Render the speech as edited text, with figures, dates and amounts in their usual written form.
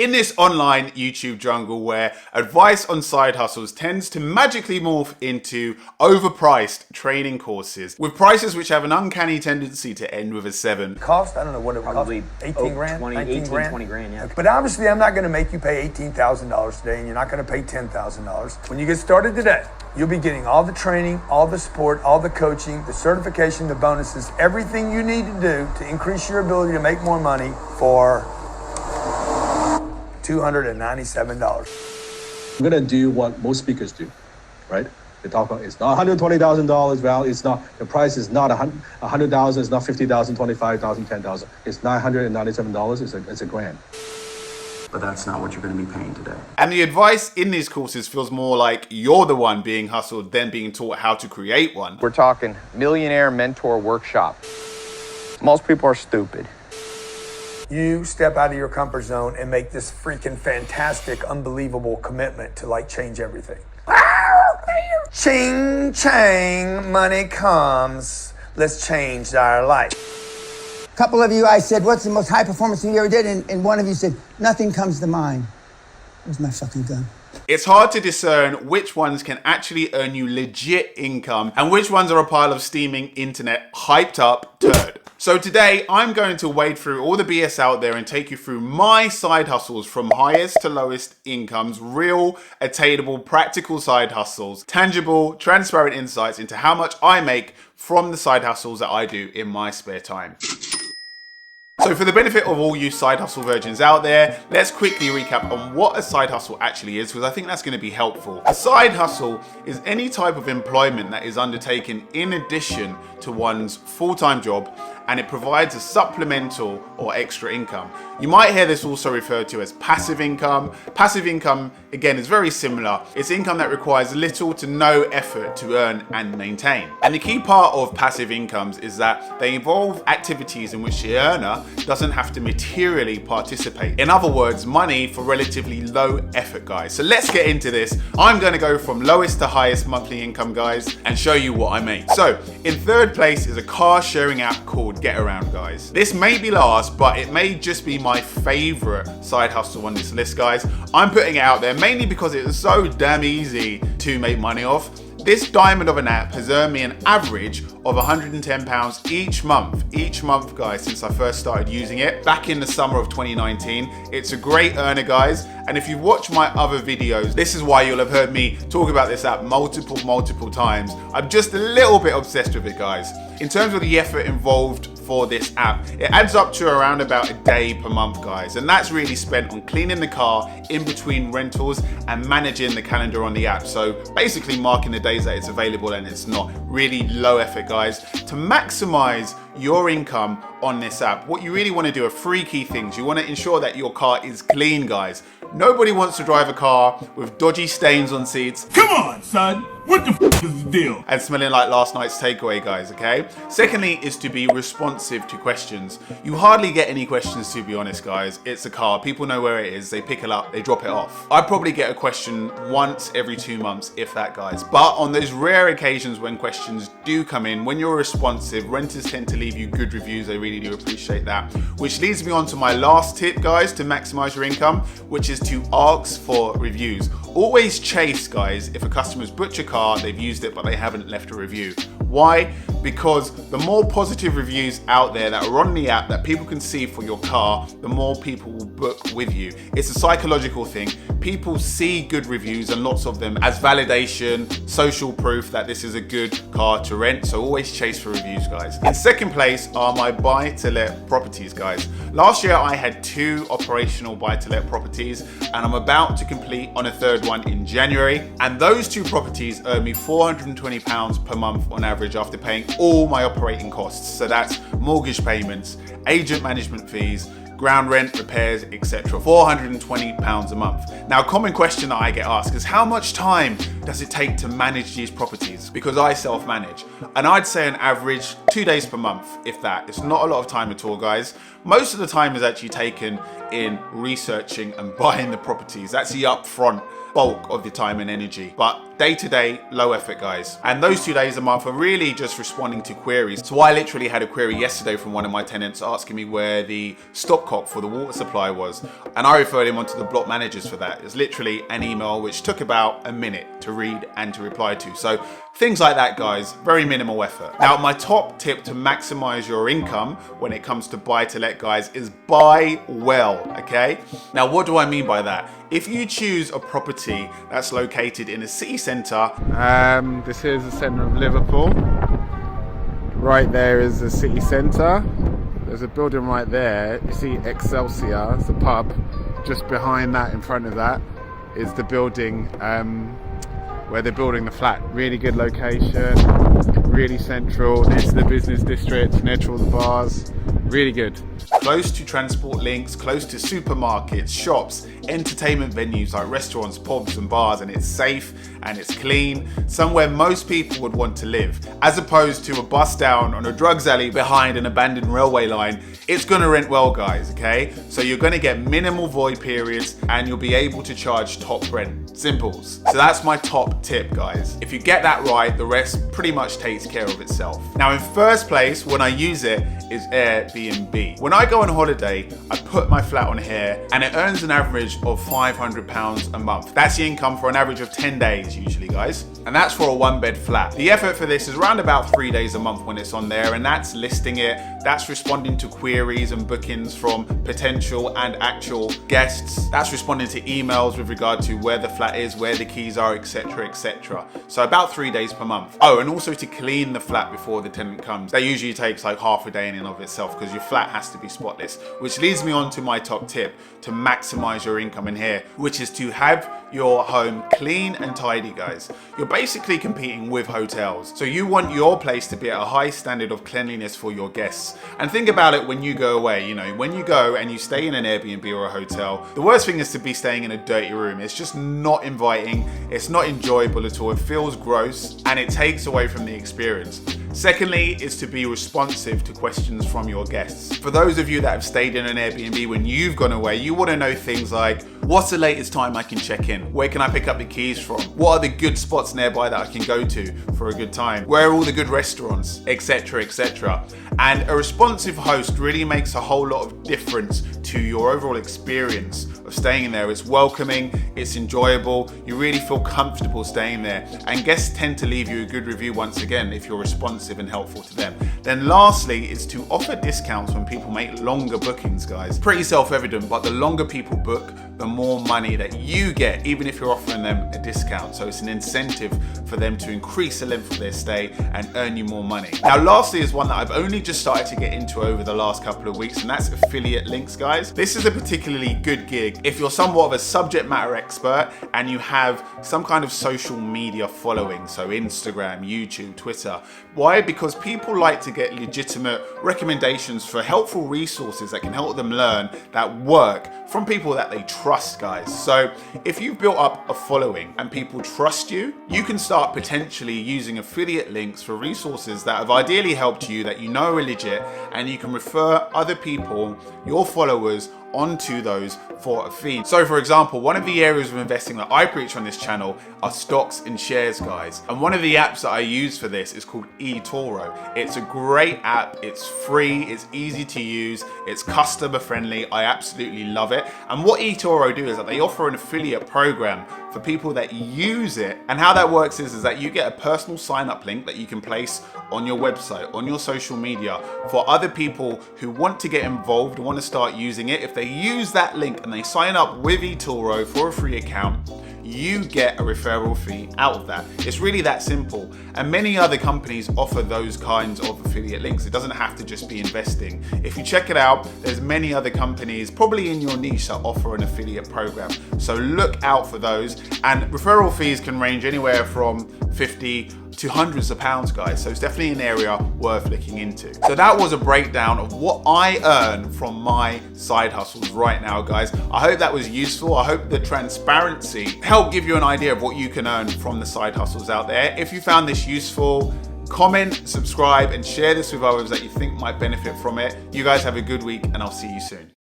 In this online YouTube jungle where advice on side hustles tends to magically morph into overpriced training courses with prices which have an uncanny tendency to end with a 7. Cost? I don't know what it would cost. 18 grand? 20 grand, yeah. But obviously I'm not gonna make you pay $18,000 today and you're not gonna pay $10,000. When you get started today, you'll be getting all the training, all the support, all the coaching, the certification, the bonuses, everything you need to do to increase your ability to make more money for $297. I'm gonna do what most speakers do, right? They talk about it's not $120,000 value. It's not, the price is not $100,000. It's not $50,000, $25,000, $10,000. It's $997. It's a grand. But that's not what you're going to be paying today. And the advice in these courses feels more like you're the one being hustled than being taught how to create one. We're talking millionaire mentor workshop. Most people are stupid. You step out of your comfort zone and make this freaking fantastic, unbelievable commitment to like change everything. Ching, chang, money comes. Let's change our life. A couple of you, I said, what's the most high performance thing you ever did? And one of you said, nothing comes to mind. Where's my fucking gun? It's hard to discern which ones can actually earn you legit income and which ones are a pile of steaming internet hyped up turd. So today I'm going to wade through all the BS out there and take you through my side hustles from highest to lowest incomes, real, attainable, practical side hustles, tangible, transparent insights into how much I make from the side hustles that I do in my spare time. So for the benefit of all you side hustle virgins out there, let's quickly recap on what a side hustle actually is, because I think that's going to be helpful. A side hustle is any type of employment that is undertaken in addition to one's full-time job, and it provides a supplemental or extra income. You might hear this also referred to as passive income. Passive income, again, is very similar. It's income that requires little to no effort to earn and maintain. And the key part of passive incomes is that they involve activities in which the earner doesn't have to materially participate. In other words, money for relatively low effort, guys. So let's get into this. I'm going to go from lowest to highest monthly income, guys, and show you what I make. So in third place is a car sharing app called Getaround, guys. This may be last, but it may just be my favorite side hustle on this list, guys. I'm putting it out there mainly because it is so damn easy to make money off. This diamond of an app has earned me an average of £110 each month, guys, since I first started using it back in the summer of 2019. It's a great earner, guys. And if you've watched my other videos, this is why you'll have heard me talk about this app multiple times. I'm just a little bit obsessed with it, guys. In terms of the effort involved for this app, it adds up to around about a day per month, guys. And that's really spent on cleaning the car in between rentals and managing the calendar on the app. So basically marking the days that it's available and it's not. Really low effort, guys. To maximize your income on this app, what you really want to do are 3 key things. You want to ensure that your car is clean, guys. Nobody wants to drive a car with dodgy stains on seats. Come on, son. What the f is the deal? And smelling like last night's takeaway, guys, okay? Secondly is to be responsive to questions. You hardly get any questions, to be honest, guys. It's a car. People know where it is. They pick it up. They drop it off. I probably get a question once every 2 months, if that, guys. But on those rare occasions when questions do come in, when you're responsive, renters tend to leave you good reviews. They really do appreciate that. Which leads me on to my last tip, guys, to maximize your income, which is to ask for reviews. Always chase, guys, if a customer's booked your car, they've used it, but they haven't left a review. Why? Because the more positive reviews out there that are on the app that people can see for your car, the more people will book with you. It's a psychological thing. People see good reviews and lots of them as validation, social proof that this is a good car to rent. So always chase for reviews, guys. In second place are my buy-to-let properties, guys. Last year I had 2 operational buy-to-let properties and I'm about to complete on a third one in January. And those 2 properties earn me £420 per month on average after paying all my operating costs. So that's mortgage payments, agent management fees, ground rent, repairs, etc. £420 a month. Now, a common question that I get asked is how much time does it take to manage these properties? Because I self-manage. And I'd say an average 2 days per month, if that. It's not a lot of time at all, guys. Most of the time is actually taken in researching and buying the properties. That's the upfront bulk of the time and energy. But day to day, low effort, guys. And those 2 days a month are really just responding to queries. So I literally had a query yesterday from one of my tenants asking me where the stopcock for the water supply was. And I referred him onto the block managers for that. It's literally an email which took about a minute to read and to reply to. So things like that, guys, very minimal effort. Now, my top tip to maximize your income when it comes to buy to let, guys, is buy well, okay? Now, what do I mean by that? If you choose a property that's located in a city centre, this is the centre of Liverpool. Right there is the city centre. There's a building right there. You see Excelsior, it's a pub. Just behind that, in front of that, is the building where they're building the flat. Really good location, really central, next to the business district, near to all the bars. Really good. Close to transport links, close to supermarkets, shops, entertainment venues like restaurants, pubs and bars, and it's safe and it's clean, somewhere most people would want to live, as opposed to a bus down on a drugs alley behind an abandoned railway line. It's gonna rent well, guys, okay? So you're gonna get minimal void periods and you'll be able to charge top rent. Simples. So that's my top tip, guys. If you get that right, the rest pretty much takes care of itself. Now, in first place, when I use it, is Airbnb. When I go on holiday, I put my flat on here and it earns an average of £500 a month. That's the income for an average of 10 days usually, guys. And that's for a 1-bed flat. The effort for this is around about 3 days a month when it's on there, and that's listing it, that's responding to queries and bookings from potential and actual guests, that's responding to emails with regard to where the flat is, where the keys are, etc, etc. So about 3 days per month. Oh, and also to clean the flat before the tenant comes. That usually takes like half a day in and of itself because your flat has to be spotless, which leads me on to my top tip to maximize your income in here, which is to have your home clean and tidy, guys. You're basically competing with hotels. So you want your place to be at a high standard of cleanliness for your guests. And think about it when you go away, you know, when you go and you stay in an Airbnb or a hotel, the worst thing is to be staying in a dirty room. It's just not inviting, it's not enjoyable at all, it feels gross, and it takes away from the experience. Secondly, is to be responsive to questions from your guests. For those of you that have stayed in an Airbnb when you've gone away, you want to know things like, what's the latest time I can check in? Where can I pick up the keys from? What are the good spots nearby that I can go to for a good time? Where are all the good restaurants, etc, etc. And a responsive host really makes a whole lot of difference to your overall experience of staying in there. It's welcoming, it's enjoyable, you really feel comfortable staying there, and guests tend to leave you a good review once again if you're responsive and helpful to them. Then lastly is to offer discounts when people make longer bookings, guys. Pretty self-evident, but the longer people book, the more money that you get, even if you're offering them a discount. So it's an incentive for them to increase the length of their stay and earn you more money. Now, lastly is one that I've only just started to get into over the last couple of weeks, and that's affiliate links, guys. This is a particularly good gig if you're somewhat of a subject matter expert and you have some kind of social media following, so Instagram, YouTube, Twitter. Why? Because people like to get legitimate recommendations for helpful resources that can help them learn that work from people that they trust, guys. So if you've built up a following and people trust you, you can start potentially using affiliate links for resources that have ideally helped you, that you know are legit, and you can refer other people, your followers, onto those for a fee. So for example, one of the areas of investing that I preach on this channel are stocks and shares, guys. And one of the apps that I use for this is called eToro. It's a great app, it's free, it's easy to use, it's customer friendly, I absolutely love it. And what eToro do is that they offer an affiliate program for people that use it. And how that works is that you get a personal sign-up link that you can place on your website, on your social media, for other people who want to get involved, want to start using it. If they use that link and they sign up with eToro for a free account, you get a referral fee out of that. It's really that simple. And many other companies offer those kinds of affiliate links. It doesn't have to just be investing. If you check it out, there's many other companies, probably in your niche, that offer an affiliate program. So look out for those. And referral fees can range anywhere from 50 to hundreds of pounds, guys. So it's definitely an area worth looking into. So that was a breakdown of what I earn from my side hustles right now, guys. I hope that was useful. I hope the transparency helped give you an idea of what you can earn from the side hustles out there. If you found this useful, comment, subscribe, and share this with others that you think might benefit from it. You guys have a good week, and I'll see you soon.